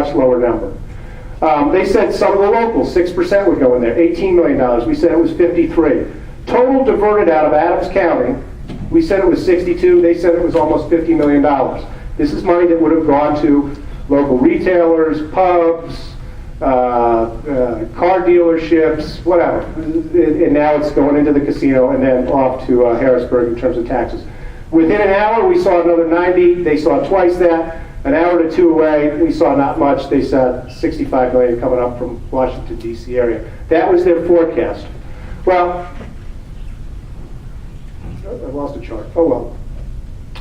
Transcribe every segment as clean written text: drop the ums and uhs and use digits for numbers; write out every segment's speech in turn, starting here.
much lower number. They said some of the locals, 6% would go in there, $18 million. We said it was 53. Total diverted out of Adams County, we said it was 62. They said it was almost $50 million. This is money that would have gone to local retailers, pubs, car dealerships, whatever. And now it's going into the casino and then off to Harrisburg in terms of taxes. Within an hour, we saw another 90. They saw twice that. An hour to two away, we saw not much. They saw 65 million coming up from Washington, D.C. area. That was their forecast. Well, I lost a chart. Oh, well.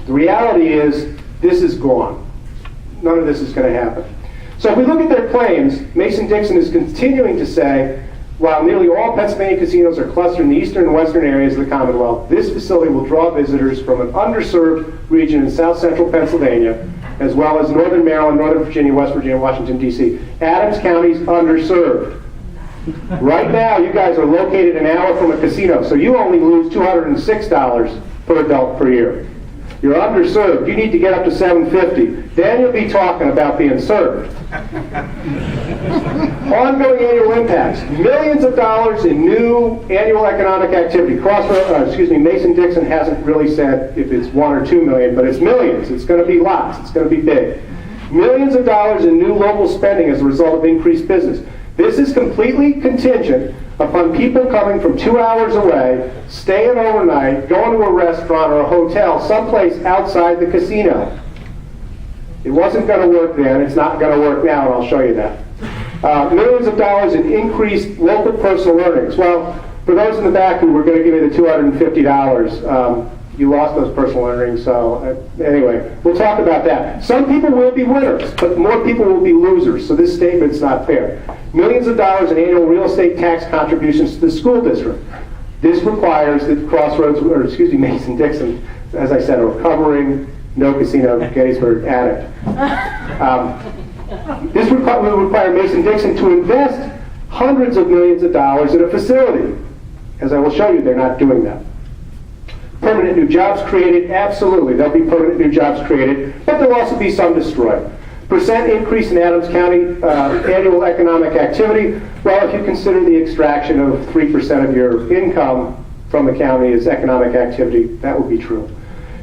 The reality is this is gone. None of this is going to happen. So if we look at their claims, Mason-Dixon is continuing to say, while nearly all Pennsylvania casinos are clustered in the eastern and western areas of the Commonwealth, this facility will draw visitors from an underserved region in south central Pennsylvania, as well as northern Maryland, northern Virginia, West Virginia, Washington, D.C. Adams County's underserved. Right now, you guys are located an hour from a casino, so you only lose $206 per adult per year. You're underserved. You need to get up to $750. Then you'll be talking about being served. Ongoing annual impacts. Millions of dollars in new annual economic activity. Mason-Dixon hasn't really said if it's 1 or 2 million, but it's millions. It's going to be lots. It's going to be big. Millions of dollars in new local spending as a result of increased business. This is completely contingent upon people coming from 2 hours away, staying overnight, going to a restaurant or a hotel someplace outside the casino. It wasn't going to work then. It's not going to work now, and I'll show you that. Millions of dollars in increased local personal earnings. Well, for those in the back who were going to give you the $250, you lost those personal earnings. So anyway, we'll talk about that. Some people will be winners, but more people will be losers. So this statement's not fair. Millions of dollars in annual real estate tax contributions to the school district. This requires that Mason-Dixon, as I said, a recovering no Casino Gettysburg addict. This would require Mason-Dixon to invest hundreds of millions of dollars in a facility. As I will show you, they're not doing that. Permanent new jobs created, absolutely. There'll be permanent new jobs created, but there'll also be some destroyed. Percent increase in Adams County annual economic activity. Well, if you consider the extraction of 3% of your income from the county as economic activity, that would be true.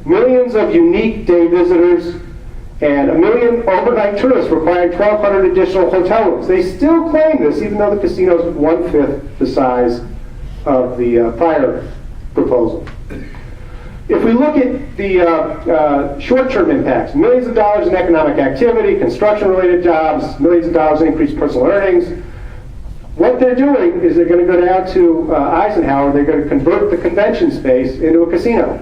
Millions of unique day visitors and 1 million overnight tourists requiring 1,200 additional hotel rooms. They still claim this, even though the casino is 1/5 the size of the prior proposal. If we look at the short-term impacts, millions of dollars in economic activity, construction-related jobs, millions of dollars in increased personal earnings, what they're doing is they're going to go down to Eisenhower, they're going to convert the convention space into a casino.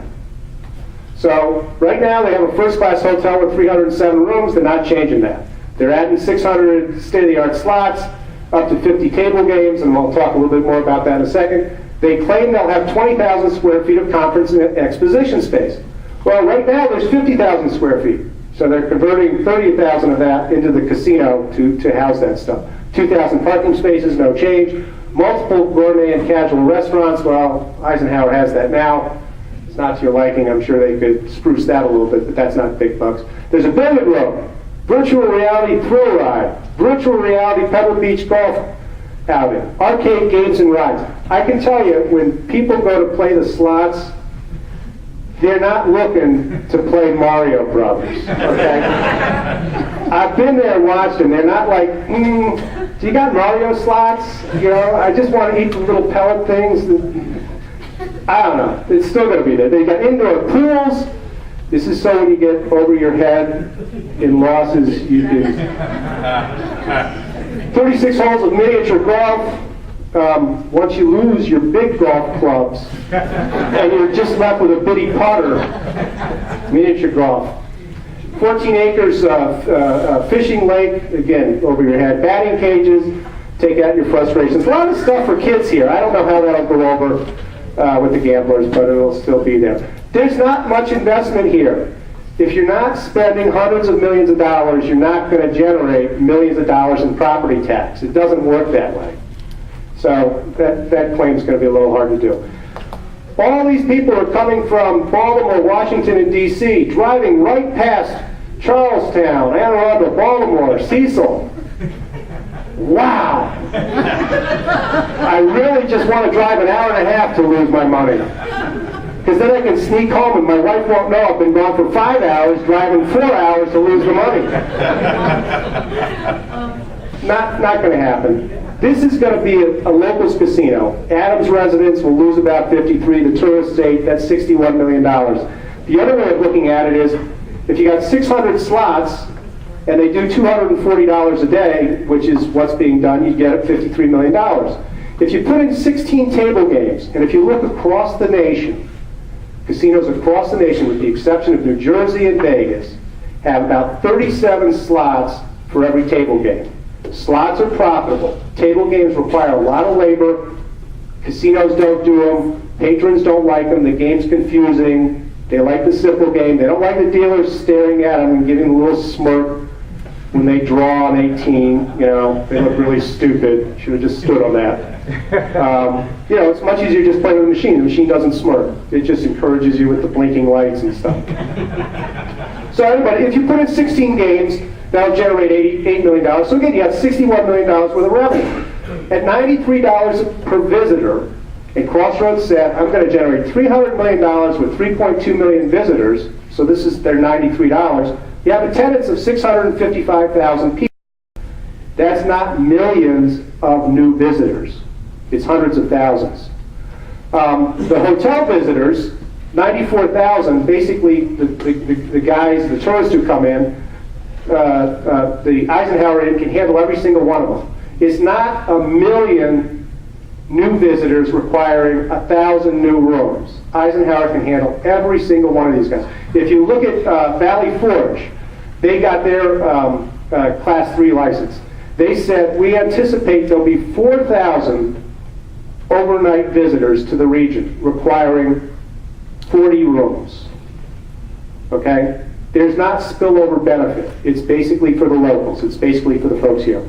So right now they have a first-class hotel with 307 rooms. They're not changing that. They're adding 600 state-of-the-art slots, up to 50 table games, and we'll talk a little bit more about that in a second. They claim they'll have 20,000 square feet of conference and exposition space. Well, right now there's 50,000 square feet. So they're converting 30,000 of that into the casino to house that stuff. 2,000 parking spaces, no change. Multiple gourmet and casual restaurants. Well, Eisenhower has that now. It's not to your liking. I'm sure they could spruce that a little bit, but that's not big bucks. There's a billiard room, virtual reality thrill ride, virtual reality Pebble Beach golf outing, arcade games and rides. I can tell you, when people go to play the slots, they're not looking to play Mario Brothers, okay? I've been there and watched them. They're not like, do you got Mario slots? You know, I just want to eat the little pellet things. I don't know. It's still going to be there. They got indoor pools. This is so when you get over your head in losses, you can... 36 holes of miniature golf. Once you lose your big golf clubs, and you're just left with a bitty putter, miniature golf. 14 acres of fishing lake, again, over your head. Batting cages, take out your frustrations. A lot of stuff for kids here. I don't know how that'll go over with the gamblers, but it'll still be there. There's not much investment here. If you're not spending hundreds of millions of dollars, you're not going to generate millions of dollars in property tax. It doesn't work that way. So that claim is going to be a little hard to do. All these people are coming from Baltimore, Washington, and D.C., driving right past Charlestown, Anne Arundel, Baltimore, Cecil. Wow! I really just want to drive an hour and a half to lose my money. Because then I can sneak home and my wife won't know I've been gone for 5 hours, driving 4 hours to lose the money. Not going to happen. This is going to be a locals casino. Adams residents will lose about 53. The tourist state, that's $61 million. The other way of looking at it is, if you got 600 slots, and they do $240 a day, which is what's being done, you get $53 million. If you put in 16 table games, and if you look across the nation, casinos across the nation, with the exception of New Jersey and Vegas, have about 37 slots for every table game. Slots are profitable. Table games require a lot of labor. Casinos don't do them. Patrons don't like them. The game's confusing. They like the simple game. They don't like the dealers staring at them and giving a little smirk when they draw on 18. You know, they look really stupid. Should have just stood on that. You know, it's much easier just playing with the machine. The machine doesn't smirk. It just encourages you with the blinking lights and stuff. So anyway, if you put in 16 games, that'll generate $88 million. So again, you got $61 million worth of revenue. At $93 per visitor, and Crossroads said, I'm going to generate $300 million with 3.2 million visitors, so this is their $93. You have attendance of 655,000 people. That's not millions of new visitors. It's hundreds of thousands. The hotel visitors, 94,000, basically the guys, the tourists who come in, the Eisenhower Inn can handle every single one of them. It's not a million new visitors requiring 1,000 new rooms. Eisenhower can handle every single one of these guys. If you look at Valley Forge, they got their Class 3 license. They said, we anticipate there'll be 4,000 overnight visitors to the region, requiring 40 rooms. Okay? There's not spillover benefit. It's basically for the locals. It's basically for the folks here.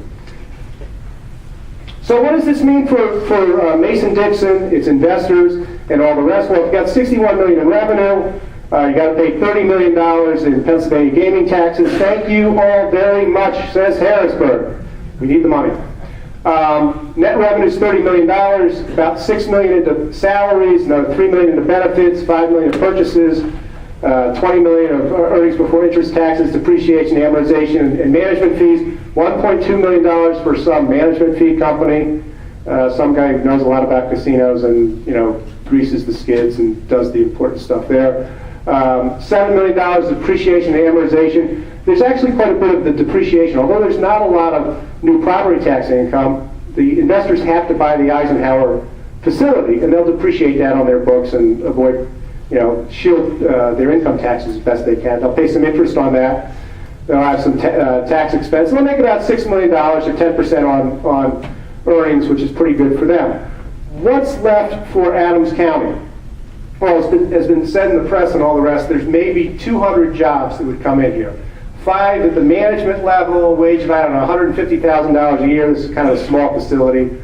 So what does this mean for Mason-Dixon, its investors, and all the rest? Well, if you got $61 million in revenue, you got to pay $30 million in Pennsylvania gaming taxes. Thank you all very much, says Harrisburg. We need the money. Net revenue is $30 million, about $6 million into salaries, another $3 million into benefits, $5 million in purchases, $20 million of earnings before interest, taxes, depreciation, amortization, and management fees. $1.2 million for some management fee company, some guy who knows a lot about casinos and, you know, greases the skids and does the important stuff there. $7 million depreciation and amortization. There's actually quite a bit of the depreciation. Although there's not a lot of new property tax income, the investors have to buy the Eisenhower facility, and they'll depreciate that on their books and avoid, you know, shield their income taxes as best they can. They'll pay some interest on that. They'll have some tax expense. They'll make about $6 million or 10% on earnings, which is pretty good for them. What's left for Adams County? Well, as been said in the press and all the rest, there's maybe 200 jobs that would come in here. 5 at the management level, wage of, I don't know, $150,000 a year. This is kind of a small facility.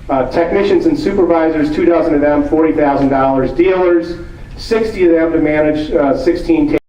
Technicians and supervisors, 2 dozen of them, $40,000. Dealers, 60 of them to manage 16 tables.